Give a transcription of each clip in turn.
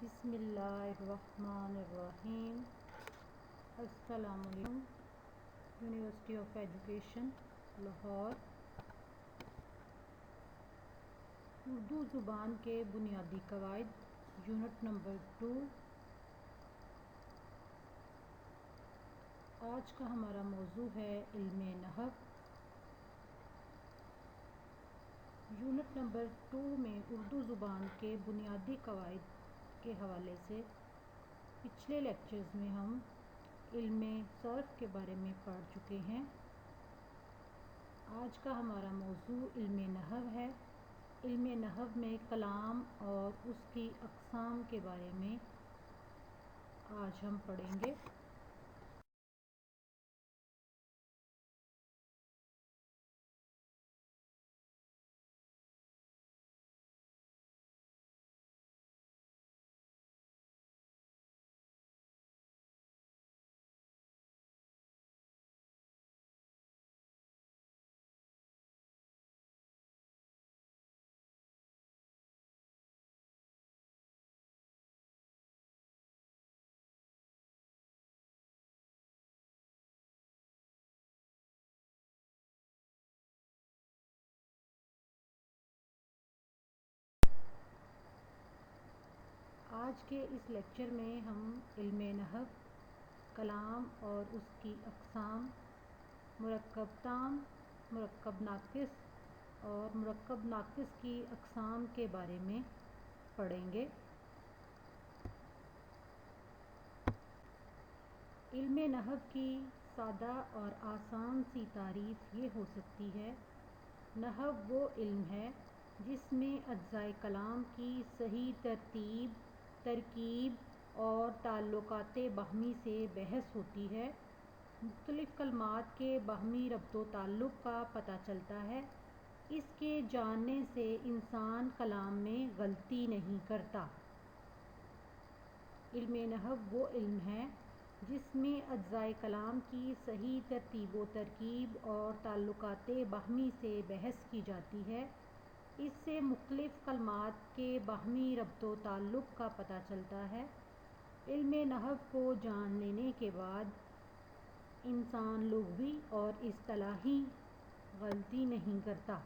بسم اللہ الرحمن الرحیم۔ السلام علیکم۔ University of education Lahore Urdu زبان کے بنیادی قواعد، یونٹ نمبر 2۔ آج کا ہمارا موضوع ہے علم نحو۔ یونٹ نمبر 2 میں اردو زبان کے بنیادی قواعد کے حوالے سے پچھلے لیکچرز میں ہم علم صرف کے بارے میں پڑھ چکے ہیں۔ آج کا ہمارا موضوع علم نحو ہے۔ علم نحو میں کلام اور اس کی اقسام کے بارے میں آج ہم پڑھیں گے۔ آج کے اس لیکچر میں ہم علم نحو، کلام اور اس کی اقسام، مرکب تام، مرکب ناقص اور مرکب ناقص کی اقسام کے بارے میں پڑھیں گے۔ علم نحو کی سادہ اور آسان سی تعریف یہ ہو سکتی ہے: نحو وہ علم ہے جس میں اجزائے کلام کی صحیح ترتیب، ترکیب اور تعلقات باہمی سے بحث ہوتی ہے۔ مختلف کلمات کے باہمی ربط و تعلق کا پتہ چلتا ہے۔ اس کے جاننے سے انسان کلام میں غلطی نہیں کرتا۔ علم نحو وہ علم ہے جس میں اجزائے کلام کی صحیح ترتیب و ترکیب اور تعلقات باہمی سے بحث کی جاتی ہے۔ اس سے مختلف کلمات کے باہمی ربط و تعلق کا پتہ چلتا ہے۔ علم نحو کو جان لینے کے بعد انسان لغوی اور اصطلاحی غلطی نہیں کرتا۔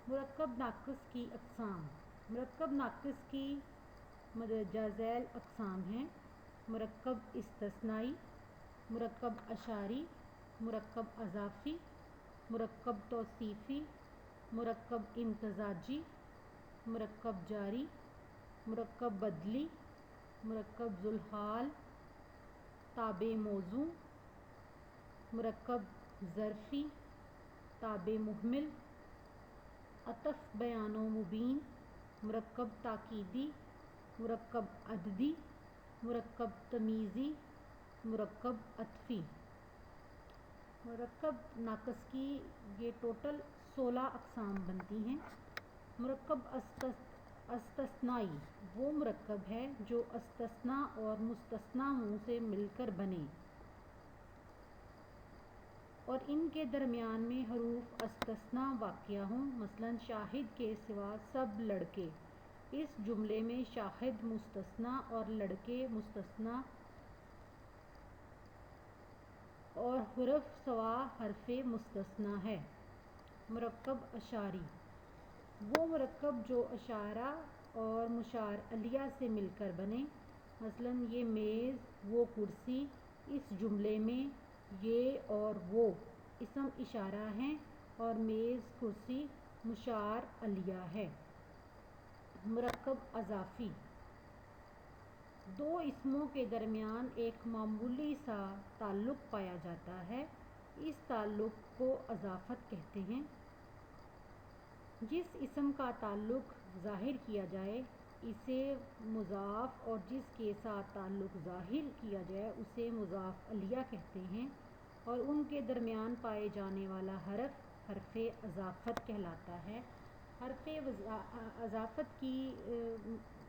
مرکب ناقص کی اقسام۔ مرکب ناقص کی مندرجہ ذیل اقسام ہیں: مرکب استثنائی، مرکب اشاری، مرکب اضافی، مرکب توصیفی، مرکب امتزاجی، مرکب جاری، مرکب بدلی، مرکب ذوالحال، تابع موضوع، مرکب ظرفی، تابع مہمل، عطف بیان و مبین، مرکب تاکیدی، مرکب عددی، مرکب تمییزی، مرکب عطفی۔ مرکب ناقص کی یہ ٹوٹل 16 اقسام بنتی ہیں۔ مرکب استثنائی وہ مرکب ہے جو استثناء اور مستثنیٰ منہ سے مل کر بنے اور ان کے درمیان میں حروف استثناء واقع ہوں، مثلاً شاہد کے سوا سب لڑکے۔ اس جملے میں شاہد مستثنی اور لڑکے مستثنی اور حرف سوا حرف مستثنی ہے۔ مرکب اشاری، وہ مرکب جو اشارہ اور مشار الیہ سے مل کر بنے، مثلاً یہ میز، وہ کرسی۔ اس جملے میں یہ اور وہ اسم اشارہ ہیں اور میز، کرسی مشار الیہ ہے۔ مرکب اضافی، دو اسموں کے درمیان ایک معمولی سا تعلق پایا جاتا ہے، اس تعلق کو اضافت کہتے ہیں۔ جس اسم کا تعلق ظاہر کیا جائے اسے مضاف اور جس کے ساتھ تعلق ظاہر کیا جائے اسے مضاف الیہ کہتے ہیں، اور ان کے درمیان پائے جانے والا حرف حرف اضافت کہلاتا ہے۔ حرف اضافت کی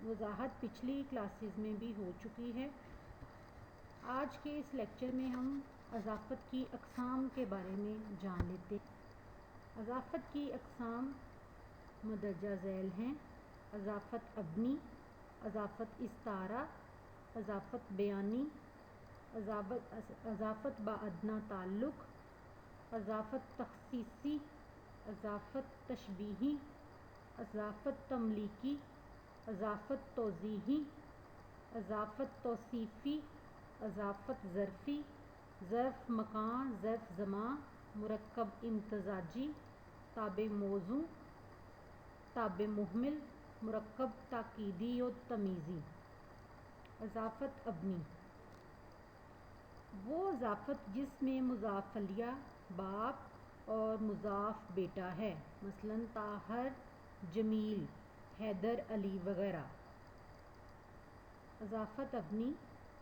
وضاحت پچھلی کلاسز میں بھی ہو چکی ہے۔ آج کے اس لیکچر میں ہم اضافت کی اقسام کے بارے میں جان لیتے ہیں۔ اضافت کی اقسام مندرجہ ذیل ہیں: اضافت ابنی، اضافت استعارہ، اضافت بیانی، اضافت باادنیٰ تعلق، اضافت تخصیصی، اضافت تشبیہی، اضافت تملیکی، اضافت توضیحی، اضافت توصیفی، اضافت ظرفی، ظرف مکان، ظرف زمان، مرکب امتزاجی، تابع موضوع، تابع مہمل، مرکب تاکیدی و تمییزی۔ اضافت ابنی، وہ اضافت جس میں مضاف الیہ باپ اور مضاف بیٹا ہے، مثلاً طاہر، جمیل، حیدر، علی وغیرہ۔ اضافت ابنی،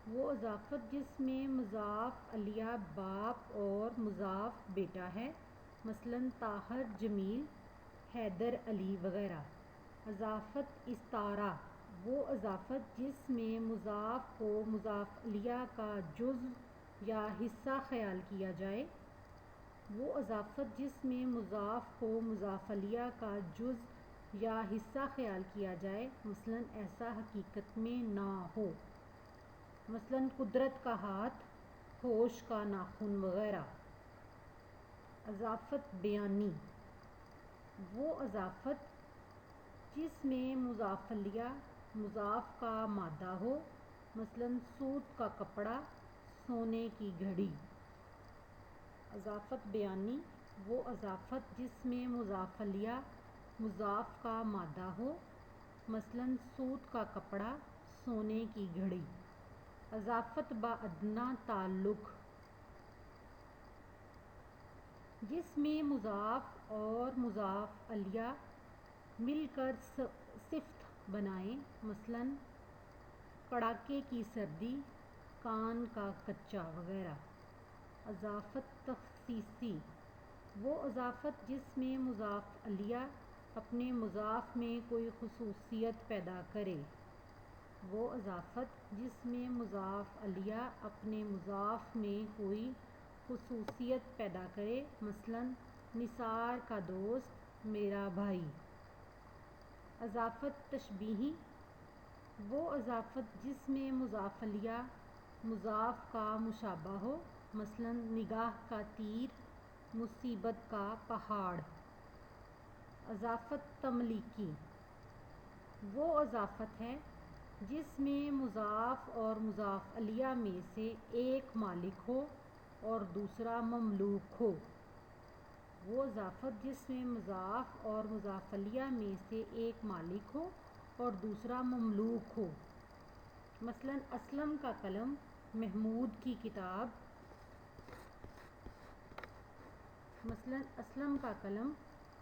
وہ اضافت جس میں مضاف الیہ باپ اور مضاف بیٹا ہے، مثلاً طاہر، جمیل، حیدر، علی وغیرہ۔ اضافت استعارہ، وہ اضافت جس میں مضاف کو مضاف الیہ کا جزء یا حصہ خیال کیا جائے۔ وہ اضافت جس میں مضاف کو مضاف الیہ کا جزء یا حصہ خیال کیا جائے، مثلاً ایسا حقیقت میں نہ ہو، مثلاً قدرت کا ہاتھ، ہوش کا ناخن وغیرہ۔ اضافت بیانی، وہ اضافت جس میں مضاف الیہ مضاف کا مادہ ہو، مثلاً سوت کا کپڑا، سونے کی گھڑی۔ اضافت بیانی، وہ اضافت جس میں مضاف الیہ مضاف کا مادہ ہو، مثلاً سوت کا کپڑا، سونے کی گھڑی۔ اضافت باادنیٰ تعلق، جس میں مضاف اور مضاف الیہ مل کر صفت بنائیں، مثلاً کڑاکے کی سردی، کان کا کچا وغیرہ۔ اضافت تخصیصی، وہ اضافت جس میں مضاف الیہ اپنے مضاف میں کوئی خصوصیت پیدا کرے۔ وہ اضافت جس میں مضاف الیہ اپنے مضاف میں کوئی خصوصیت پیدا کرے، مثلاً نثار کا دوست، میرا بھائی۔ اضافت تشبیہی، وہ اضافت جس میں مضاف الیہ مضاف کا مشابہ ہو، مثلاً نگاہ کا تیر، مصیبت کا پہاڑ۔ اضافت تملیکی، وہ اضافت ہے جس میں مضاف اور مضاف الیہ میں سے ایک مالک ہو اور دوسرا مملوک ہو۔ وہ اضافت جس میں مضاف اور مضاف الیہ میں سے ایک مالک ہو اور دوسرا مملوک ہو، مثلاً اسلم کا قلم، محمود کی کتاب۔ مثلاً اسلم کا قلم،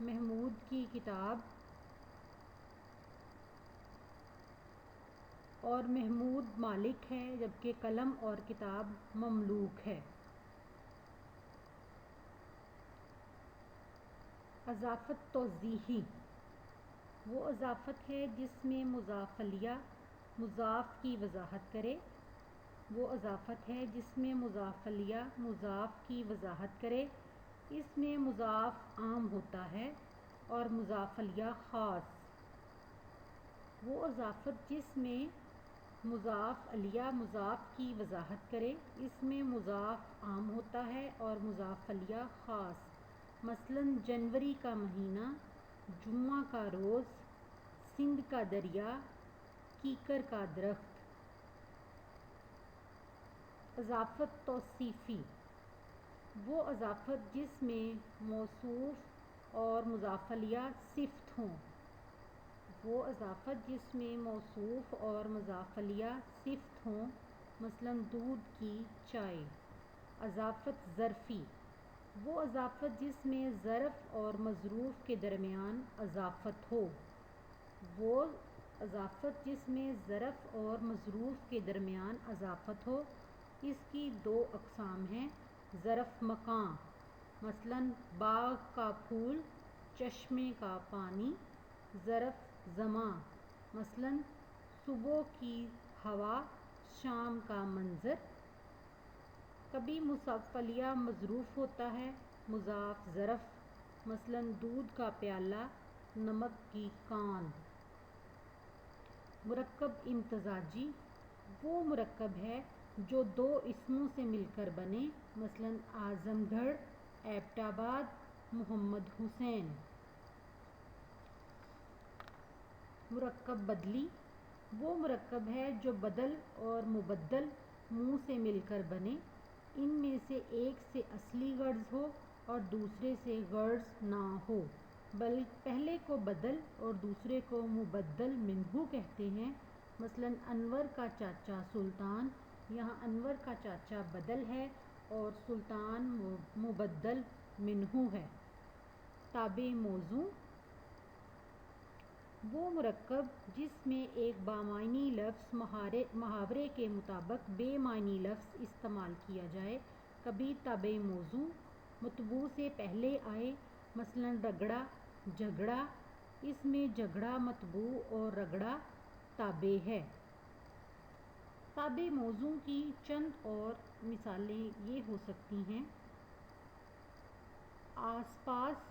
محمود کی کتاب، اور محمود مالک ہے جبکہ قلم اور کتاب مملوک ہے۔ اضافت توضیحی، وہ اضافت ہے جس میں مضاف الیہ مضاف کی وضاحت کرے۔ وہ اضافت ہے جس میں مضاف الیہ مضاف کی وضاحت کرے، اس میں مضاف عام ہوتا ہے اور مضاف الیہ خاص۔ وہ اضافت جس میں مضاف الیہ مضاف کی وضاحت کرے، اس میں مضاف عام ہوتا ہے اور مضاف الیہ خاص، مثلاً جنوری کا مہینہ، جمعہ کا روز، سندھ کا دریا، کیکر کا درخت۔ اضافت توصیفی، وہ اضافت جس میں موصوف اور مضاف الیہ صفت ہوں، وہ اضافت جس میں موصوف اور مضاف الیہ صفت ہوں، مثلاً دودھ کی چائے۔ اضافت ظرفی، وہ اضافت جس میں ظرف اور مظروف کے درمیان اضافت ہو، وہ اضافت جس میں ظرف اور مظروف کے درمیان اضافت ہو۔ اس کی دو اقسام ہیں، ظرف مکان، مثلاً باغ کا پھول، چشمے کا پانی۔ ظرف زمان، مثلاً صبح کی ہوا، شام کا منظر۔ کبھی مضاف الیہ مظروف ہوتا ہے، مضاف ظرف، مثلاً دودھ کا پیالہ، نمک کی کان۔ مرکب امتزاجی، وہ مرکب ہے جو دو اسموں سے مل کر بنے، مثلاً اعظم گڑھ، ایبٹ آباد، محمد حسین۔ مرکب بدلی، وہ مرکب ہے جو بدل اور مبدل منہ سے مل کر بنے، ان میں سے ایک سے اصلی غرض ہو اور دوسرے سے غرض نہ ہو، پہلے کو بدل اور دوسرے کو مبدل منہ کہتے ہیں، مثلاً انور کا چاچا سلطان، یہاں انور کا چاچا بدل ہے اور سلطان مبدل منہ ہے۔ تابع موضوع، وہ مرکب جس میں ایک بامعنی لفظ محاورے کے مطابق بے معنی لفظ استعمال کیا جائے۔ کبھی تابع موضوع مطبوع سے پہلے آئے، مثلاً رگڑا، جھگڑا، اس میں جھگڑا مطبوع اور رگڑا تابع ہے۔ تابع موضوع کی چند اور مثالیں یہ ہو سکتی ہیں: آس پاس،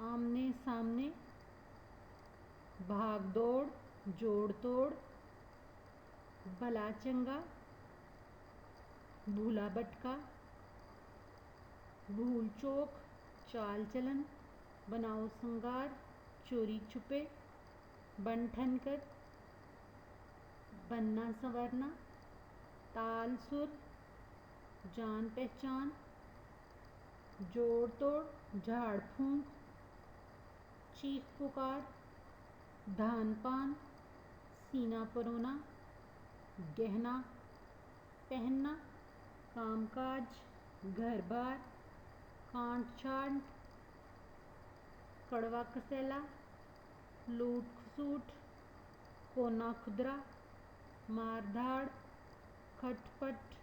آمنے سامنے، بھاگ دوڑ، جوڑ توڑ، بھلا چنگا، بھولا بھٹکا، بھول چوک، چال چلن، بناؤ سنگار، چوری چھپے، بن ٹھن کر، بننا سنورنا، تال سر، جان پہچان، جوڑ توڑ، جھاڑ پھونک، چیخ پکار، دھان پان، سینہ پرونا، گہنا پہننا، کام کاج، گھر بار، کانٹ چھانٹ، کڑوا کسیلا، لوٹ کھسوٹ، کونا کھدرا، مار دھاڑ، کھٹ پٹ،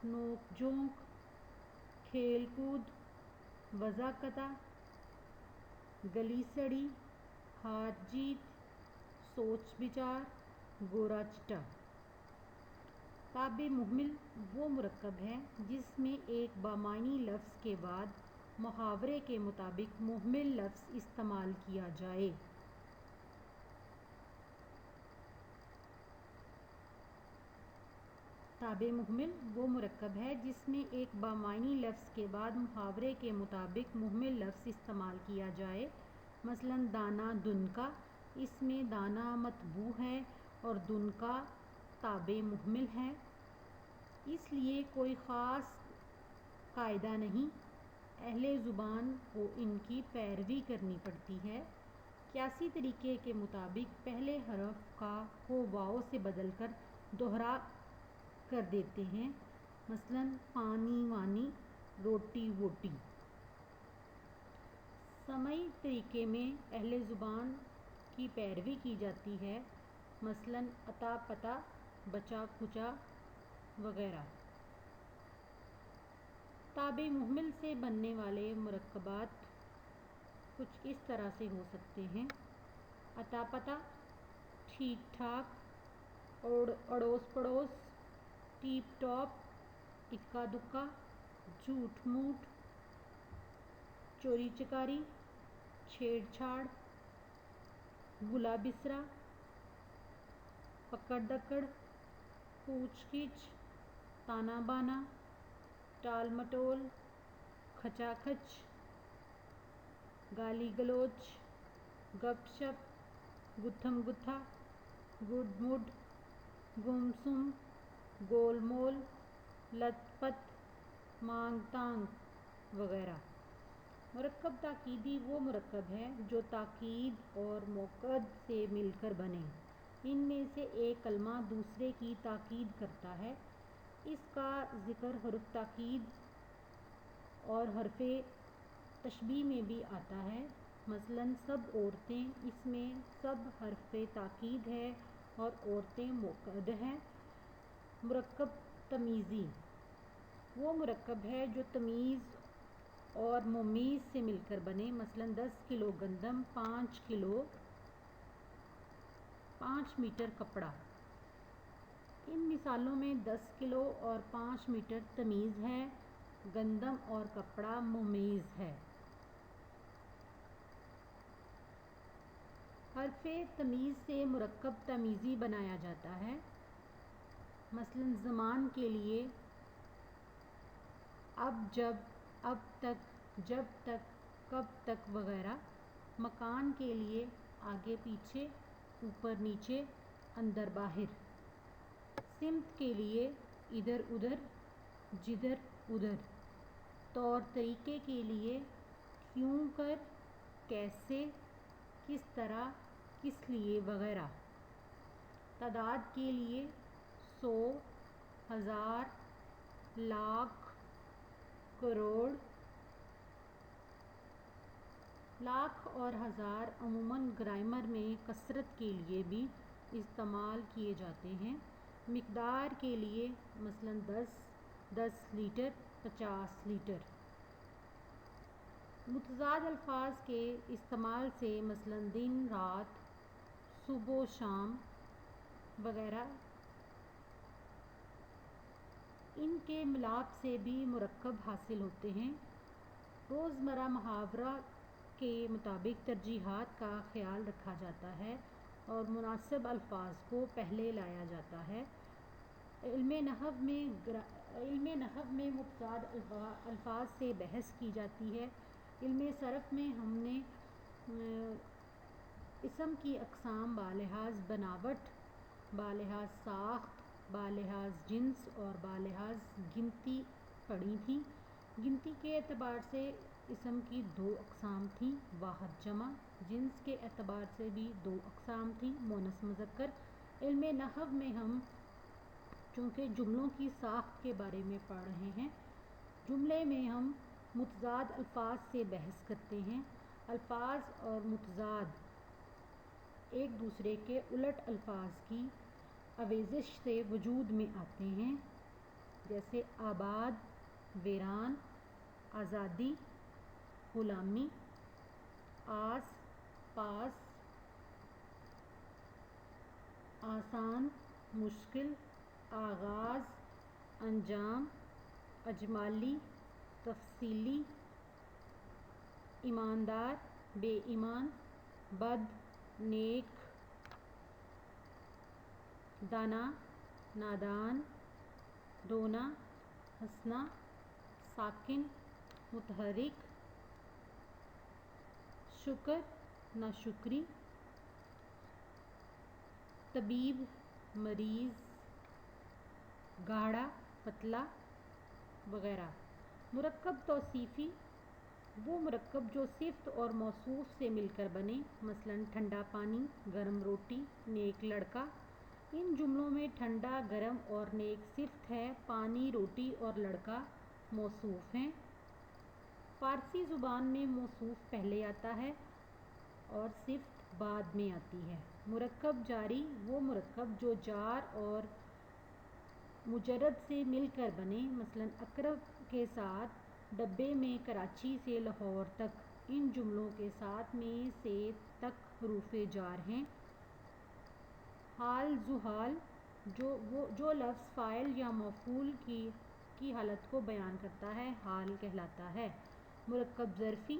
نوک جھونک، کھیل کود، وضع قطع، گلی سڑی، ہار جیت، سوچ بچار، گورا چٹا۔ تابع مہمل، وہ مرکب ہے جس میں ایک بامعنی لفظ کے بعد محاورے کے مطابق مہمل لفظ استعمال کیا جائے۔ تابع مہمل، وہ مرکب ہے جس میں ایک بامعنی لفظ کے بعد محاورے کے مطابق مہمل لفظ استعمال کیا جائے، مثلاً دانہ دنکا، اس میں دانہ مطبوع ہے اور دنکا تابع مہمل ہے، اس لیے کوئی خاص قاعدہ نہیں، اہل زبان کو ان کی پیروی کرنی پڑتی ہے۔ قیاسی طریقے کے مطابق پہلے حرف کو واؤ سے بدل کر دوہرا کر دیتے ہیں، مثلاً پانی وانی، روٹی ووٹی۔ سمعی طریقے میں اہل زبان کی پیروی کی جاتی ہے، مثلاً اتا پتا، بچا کچا وغیرہ۔ تابع مہمل سے بننے والے مرکبات کچھ اس طرح سے ہو سکتے ہیں: اتا پتا، ٹھیک ٹھاک، اڑوس پڑوس، ٹیپ ٹاپ، اکا دکا، جھوٹ موٹ، چوری چکاری، چھیڑ چھاڑ۔ گلا بسرا، پکڑ دکڑ، پوچھ گچھ، تانا بانا، ٹال مٹول، کھچا کھچ، گالی گلوچ، گپ شپ، گتھم گتھا، گڈ مڈ، گم سم، گول مول، لت پت، مانگ تانگ وغیرہ۔ مرکب تاکیدی وہ مرکب ہے جو تاکید اور موقد سے مل کر بنے۔ ان میں سے ایک کلمہ دوسرے کی تاکید کرتا ہے۔ اس کا ذکر حرف تاکید اور حرف تشبیہ میں بھی آتا ہے۔ مثلاً سب عورتیں، اس میں سب حرف تاکید ہے اور عورتیں موقد ہیں۔ مرکب تمییزی وہ مرکب ہے جو تمیز اور ممیز سے مل کر بنے۔ مثلاً 10 کلو گندم، 5 میٹر کپڑا۔ ان مثالوں میں 10 کلو اور 5 میٹر تمیز ہے، گندم اور کپڑا ممیز ہے۔ حرف تمیز سے مرکب تمییزی بنایا جاتا ہے۔ مثلاً زمان کے لیے اب، جب، اب تک، جب تک، کب تک وغیرہ۔ مکان کے لیے آگے پیچھے، اوپر نیچے، اندر باہر۔ سمت کے لیے ادھر ادھر، جدھر ادھر۔ طور طریقے کے لیے کیوں کر، کیسے، کس طرح، کس لیے وغیرہ۔ تعداد کے لیے 100، 1000، لاکھ، کروڑ۔ لاکھ اور ہزار عموماً گرامر میں کثرت کے لیے بھی استعمال کیے جاتے ہیں۔ مقدار کے لیے مثلاً 10 لیٹر، 50 لیٹر۔ متضاد الفاظ کے استعمال سے مثلاً دن رات، صبح و شام وغیرہ۔ ان کے ملاپ سے بھی مرکب حاصل ہوتے ہیں۔ روزمرہ محاورہ کے مطابق ترجیحات کا خیال رکھا جاتا ہے اور مناسب الفاظ کو پہلے لایا جاتا ہے۔ علم نحو میں متضاد الفاظ سے بحث کی جاتی ہے۔ علم صرف میں ہم نے اسم کی اقسام بلحاظ بناوٹ، بلحاظ ساخت، بلحاظ جنس اور بلحاظ گنتی پڑھی تھیں۔ گنتی کے اعتبار سے اسم کی 2 اقسام تھیں، واحد جمع۔ جنس کے اعتبار سے بھی 2 اقسام تھیں، مؤنث مذکر۔ علم نحو میں ہم چونکہ جملوں کی ساخت کے بارے میں پڑھ رہے ہیں، جملے میں ہم متضاد الفاظ سے بحث کرتے ہیں۔ الفاظ اور متضاد ایک دوسرے کے الٹ الفاظ کی آمیزش سے وجود میں آتے ہیں، جیسے آباد، ویران، آزادی، غلامی، آس پاس، آسان، مشکل، آغاز، انجام، اجمالی، تفصیلی، ایماندار، بے ایمان، بد، نیک، دانا، نادان، رونا، ہنسنا، ساکن، متحرک، شکر، ناشکری، طبیب، مریض، گاڑھا، پتلا وغیرہ۔ مرکب توصیفی وہ مرکب جو صفت اور موصوف سے مل کر بنے۔ مثلاً ٹھنڈا پانی، گرم روٹی، نیک لڑکا۔ ان جملوں میں ٹھنڈا، گرم اور نیک صفت ہے، پانی، روٹی اور لڑکا موصوف ہیں۔ فارسی زبان میں موصوف پہلے آتا ہے اور صفت بعد میں آتی ہے۔ مرکب جاری وہ مرکب جو جار اور مجرد سے مل کر بنے۔ مثلاً اکرم کے ساتھ ڈبے میں، کراچی سے لاہور تک۔ ان جملوں کے ساتھ میں سے تک حروف جار ہیں۔ حال زحال جو لفظ فاعل یا مفعول کی حالت کو بیان کرتا ہے، حال کہلاتا ہے۔ مرکب ظرفی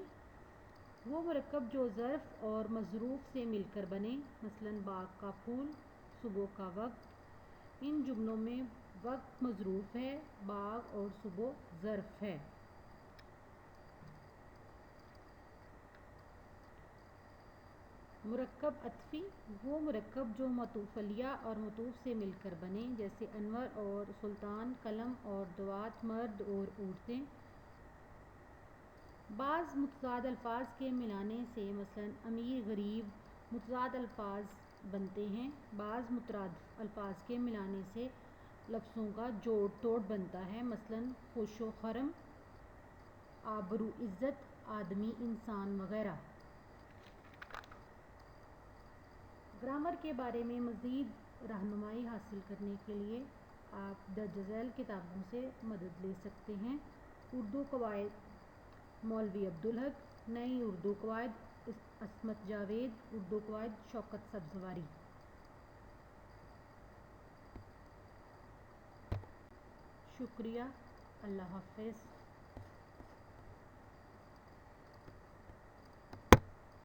وہ مرکب جو ظرف اور مظروف سے مل کر بنے، مثلاً باغ کا پھول، صبح کا وقت۔ ان جملوں میں وقت مظروف ہے، باغ اور صبح ظرف ہے۔ مرکب عطفی وہ مرکب جو معطوف علیہ اور معطوف سے مل کر بنے، جیسے انور اور سلطان، قلم اور دوات، مرد اور عورتیں۔ بعض متضاد الفاظ کے ملانے سے، مثلاً امیر غریب، متضاد الفاظ بنتے ہیں۔ بعض مترادف الفاظ کے ملانے سے لفظوں کا جوڑ توڑ بنتا ہے، مثلاً خوش و خرم، آبرو عزت، آدمی انسان وغیرہ۔ گرامر کے بارے میں مزید رہنمائی حاصل کرنے کے لیے آپ درج ذیل کتابوں سے مدد لے سکتے ہیں: اردو قواعد مولوی عبدالحق، نئی اردو قواعد عصمت جاوید، اردو قواعد شوکت سبزواری۔ شکریہ، اللہ حافظ۔